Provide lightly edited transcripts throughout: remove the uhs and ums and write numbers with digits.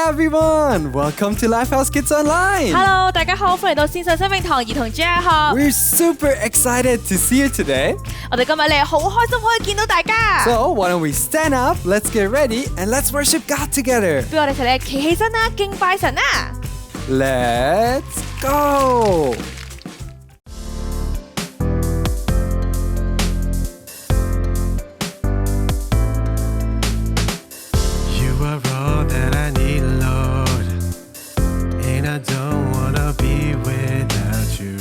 everyone! Welcome to Lifehouse Kids Online! Hello， 大家好，歡迎嚟到線上生命堂兒童主日學。We're super excited to see you today. 我哋今日咧好開心可以見到大家。So, why don't we stand up, let's get ready, and let's worship God together. 不如我哋一齊咧企起身啦，敬拜神啦。Let's go! You are all that I need, Lord, and I don't wanna be without you.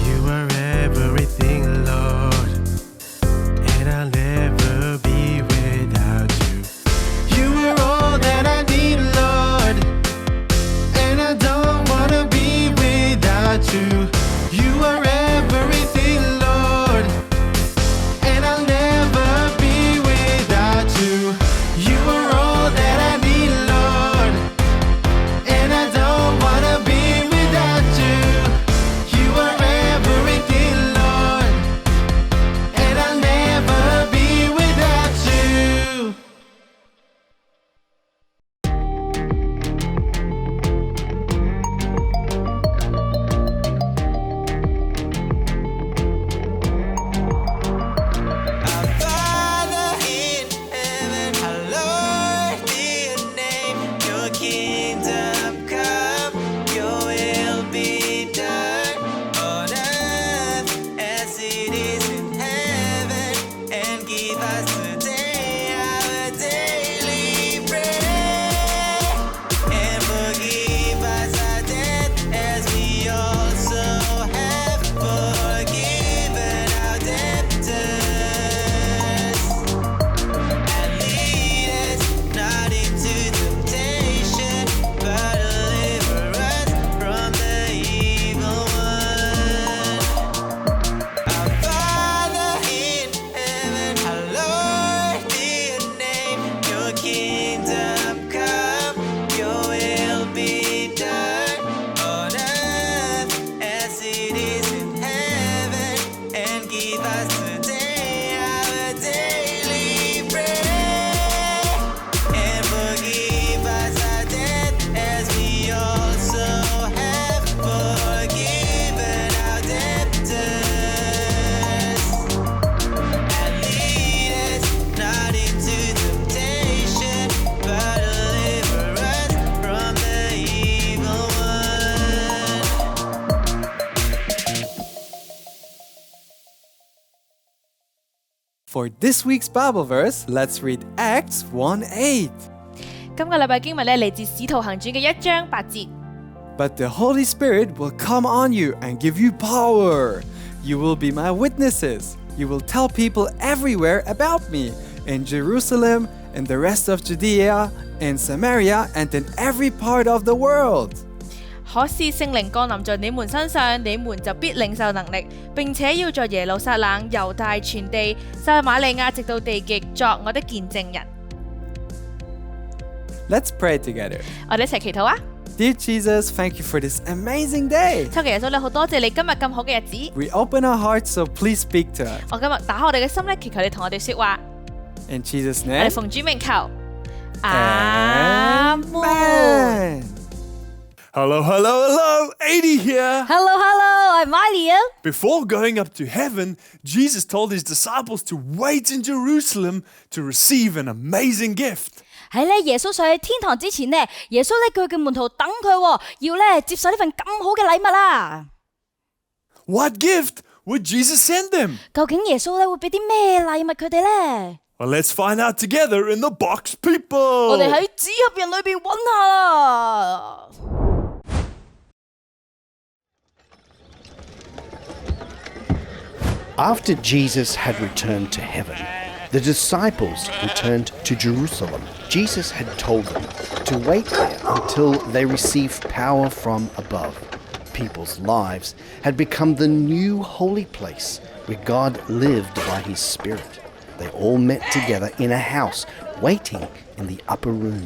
You are everything, Lord, and I'll never be without you. You are all that I need, Lord, and I don't wanna be without you. You are everything, Lord, and I'll never be without you. You are all that I need, Lord, and I don't wanna be without you. You are everything, Lord, and I'll never be without you. Our Father in heaven, hallowed be your name. Your kingdom come, your will be done on earth as it is in heaven. And give us today our daily bread, and forgive us our debt as we also have forgiven our debtors. And lead us not into temptation, but deliver us from the evil one. Our Father in heaven, hallowed be your name. Your kingdom come, your will be done on earth as it is in heaven. And give us today our daily bread, and forgive us our debt as we also have forgiven our debtors. And lead us not into temptation, but deliver us from the evil one. For this week's Bible verse, let's read Acts 1:8. 今個禮拜經文咧嚟自《使徒行傳》嘅1章8節。But the Holy Spirit will come on you and give you power. You will be my witnesses. You will tell people everywhere about me, in Jerusalem, in the rest of Judea, in Samaria, and in every part of the world. 可是聖靈降臨在你們身上，你們就必領受能力，並且要在耶路撒冷、猶大全地、撒瑪利亞直到地極作我的見證人。 Let's pray together. 我哋一齊祈禱啊！ Dear Jesus, thank you for this amazing day. 親愛嘅耶穌咧，好多謝你今日咁好嘅日子。 We open our hearts, so please speak to us. 我今日打開我哋嘅心咧，祈求你同我哋說話。 In Jesus' 我哋 name, 奉主名求，阿門。 Hello, hello, hello, 80 here. Hello, I'm Malia。 Before going up to heaven, Jesus told his disciples to wait in Jerusalem to receive an amazing gift. 喺咧耶穌上去天堂之前咧，耶穌咧叫佢嘅門徒等佢，要咧接受呢份咁好嘅禮物啦。What gift would Jesus send them? 究竟耶穌咧會俾啲咩禮物佢哋咧？ Well, let's find out together in the box, people. 我哋喺紙盒人裏邊揾下啦。After Jesus had returned to heaven, the disciples returned to Jerusalem. Jesus had told them to wait there until they receive power from above. People's lives had become the new holy place where God lived by his Spirit. They all met together in a house, waiting in the upper room.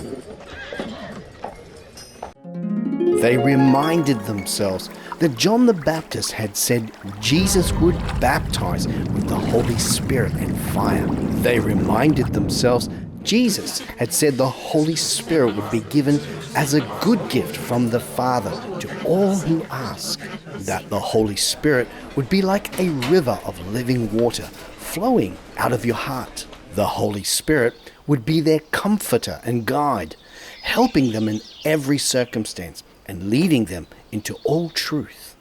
They reminded themselves that John the Baptist had said Jesus would baptize with the Holy Spirit and fire. They reminded themselves Jesus had said the Holy Spirit would be given as a good gift from the Father to all who ask. That the Holy Spirit would be like a river of living water flowing out of your heart. The Holy Spirit would be their comforter and guide, helping them in every circumstance and leading them into all truth.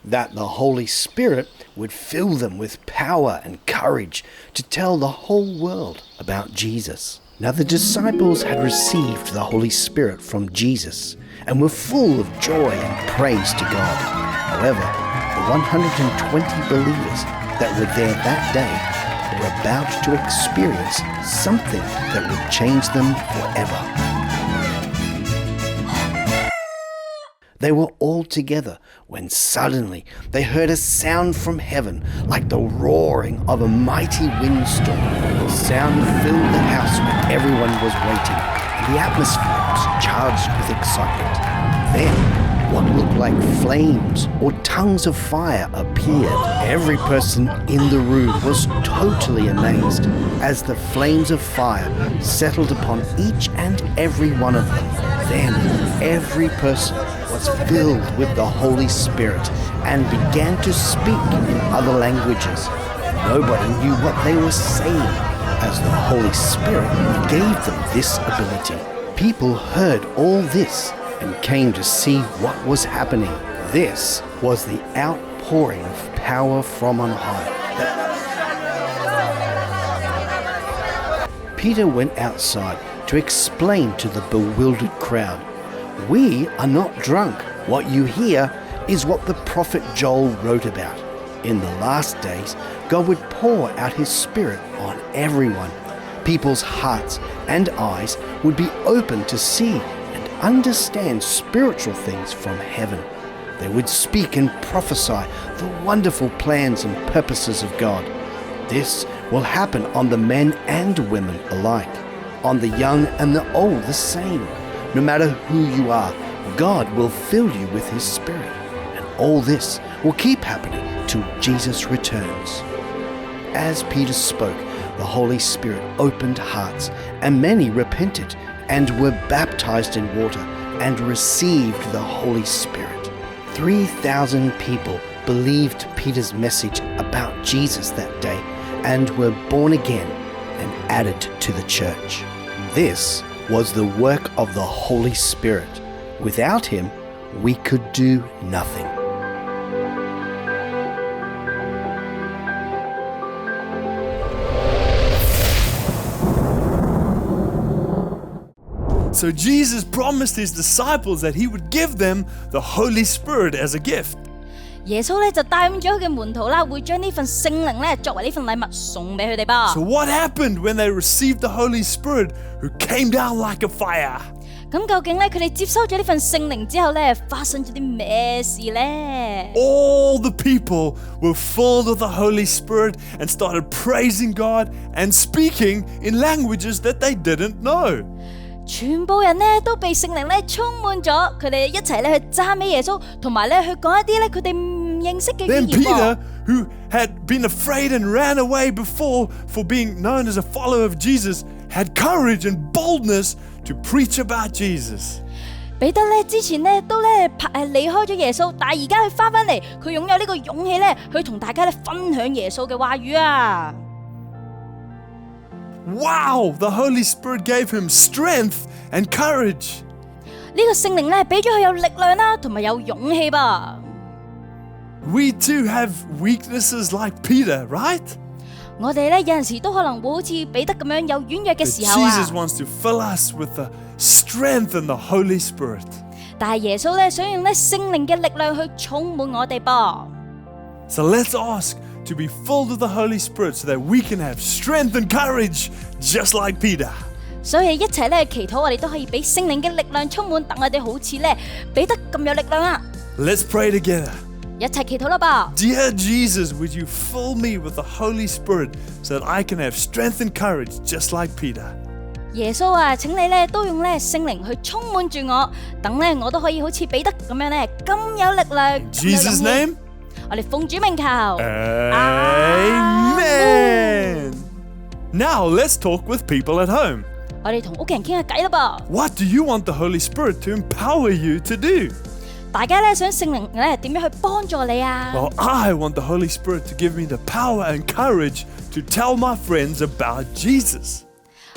That the Holy Spirit would fill them with power and courage to tell the whole world about Jesus. Now the disciples had received the Holy Spirit from Jesus and were full of joy and praise to God. However, the 120 believers that were there that day were about to experience something that would change them forever. They were all together when suddenly they heard a sound from heaven like the roaring of a mighty windstorm. The sound filled the house where everyone was waiting, and the atmosphere was charged with excitement. Then, what looked like flames or tongues of fire appeared. Every person in the room was totally amazed as the flames of fire settled upon each and every one of them. Then every person was filled with the Holy Spirit and began to speak in other languages. Nobody knew what they were saying, as the Holy Spirit gave them this ability. People heard all this and came to see what was happening. This was the outpouring of power from on high. Peter went outside to explain to the bewildered crowd, "We are not drunk. What you hear is what the prophet Joel wrote about. In the last days, God would pour out his Spirit on everyone. People's hearts and eyes would be open to see and understand spiritual things from heaven. They would speak and prophesy the wonderful plans and purposes of God. This will happen on the men and women alike, on the young and the old the same. No matter who you are, God will fill you with his Spirit. And all this will keep happening till Jesus returns." As Peter spoke, the Holy Spirit opened hearts, and many repented and were baptized in water and received the Holy Spirit. 3,000 people believed Peter's message about Jesus that day and were born again and added to the church. This was the work of the Holy Spirit. Without him, we could do nothing. So Jesus promised his disciples that he would give them the Holy Spirit as a gift. 耶穌咧就帶領咗佢嘅門徒啦，會將呢份聖靈咧作為呢份禮物送俾佢哋噃。So what happened when they received the Holy Spirit who came down like a fire? 咁究竟咧佢哋接收咗呢份聖靈之後咧，發生咗啲咩事咧？ All the people were filled with the Holy Spirit and started praising God and speaking in languages that they didn't know. 全部人咧都被聖靈咧充滿咗，佢哋一齊咧去讚美耶穌，同埋咧去講一啲咧佢哋唔認識嘅語 Then 言喎。 Peter, who had been afraid and ran away before for being known as a follower of Jesus, had courage and boldness to preach about Jesus. 彼得咧之前咧都咧離開咗耶穌，但係而家佢翻返嚟，佢擁有呢個勇氣咧去同大家咧分享耶穌嘅話語啊！ Wow, the Holy Spirit gave him strength and courage. 呢個聖靈咧俾咗佢有力量啦，同埋有勇氣噃。 We too have weaknesses like Peter, right? 我哋咧有陣時都可能會好似彼得咁樣有軟弱嘅 But 時候啊。 Jesus wants to fill us with the strength and the Holy Spirit. 但係耶穌咧想用咧聖靈嘅力量去充滿我哋噃。 So let's ask to be filled with the Holy Spirit so that we can have strength and courage just like Peter. 所以一齊咧祈禱，我哋都可以俾聖靈嘅力量充滿，等我哋好似咧彼得咁有力量啊！ Let's pray together. 一齊祈禱啦噃。 Dear Jesus, would you fill me with the Holy Spirit so that I can have strength and courage just like Peter? 耶穌啊，請你咧都用咧聖靈去充滿住我，等咧我都可以好似彼得咁樣咧咁有力量。 Jesus' name? 我哋奉主名求。 Amen. Now let's talk with people at home. 我哋同屋企人傾下偈啦噃。 What do you want the Holy Spirit to empower you to do? 大家咧想聖靈咧點樣去幫助你啊？ Well, I want the Holy Spirit to give me the power and courage to tell my friends about Jesus.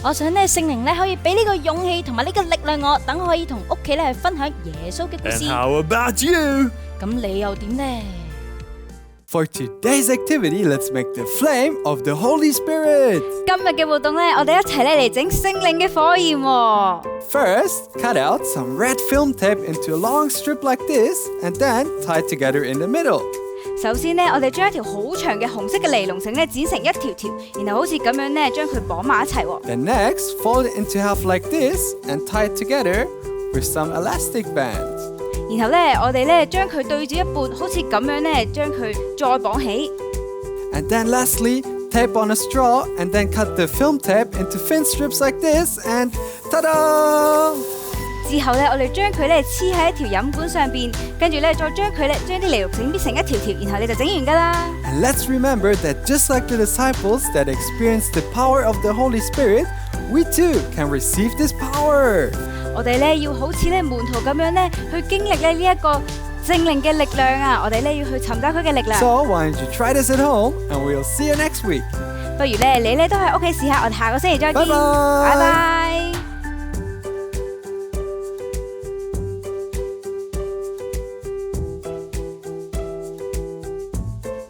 我想咧聖靈咧可以俾呢個勇氣同埋呢個力量我，等我可以同屋企咧去分享耶穌嘅故 And 事。 how about you? 咁你又點呢？ For today's activity, let's make the flame of the Holy Spirit. 今日嘅活動咧，我哋一齊咧嚟整聖靈嘅火焰喎。 First, cut out some red film tape into a long strip like this and then tie it together in the middle. 首先咧，我哋將一條好長嘅紅色嘅尼龍繩咧剪成一條條，然後好似咁樣咧將佢綁埋一齊喎。 Then next, fold it into half like this and tie it together with some elastic bands. 然後咧，我哋咧將佢對住一半，好似咁樣咧將佢再綁起。 And then lastly, tape on a straw and then cut the film tape into thin strips like this and ta-da! 之後咧，我哋將佢咧黐喺一條飲管上邊，跟住咧再將佢咧將啲尼龍繩搣成一條條，然後你就整完㗎啦。 And let's remember that just like the disciples that experienced the power of the Holy Spirit, we too can receive this power. 我哋咧要好似咧門徒咁樣咧去經歷咧呢一個聖靈嘅力量啊！我哋咧要去尋找佢嘅力量。 So why don't you try this at home and we'll see you next week. 不如咧你咧都喺屋企試下，我哋下個星期再見。拜拜拜拜。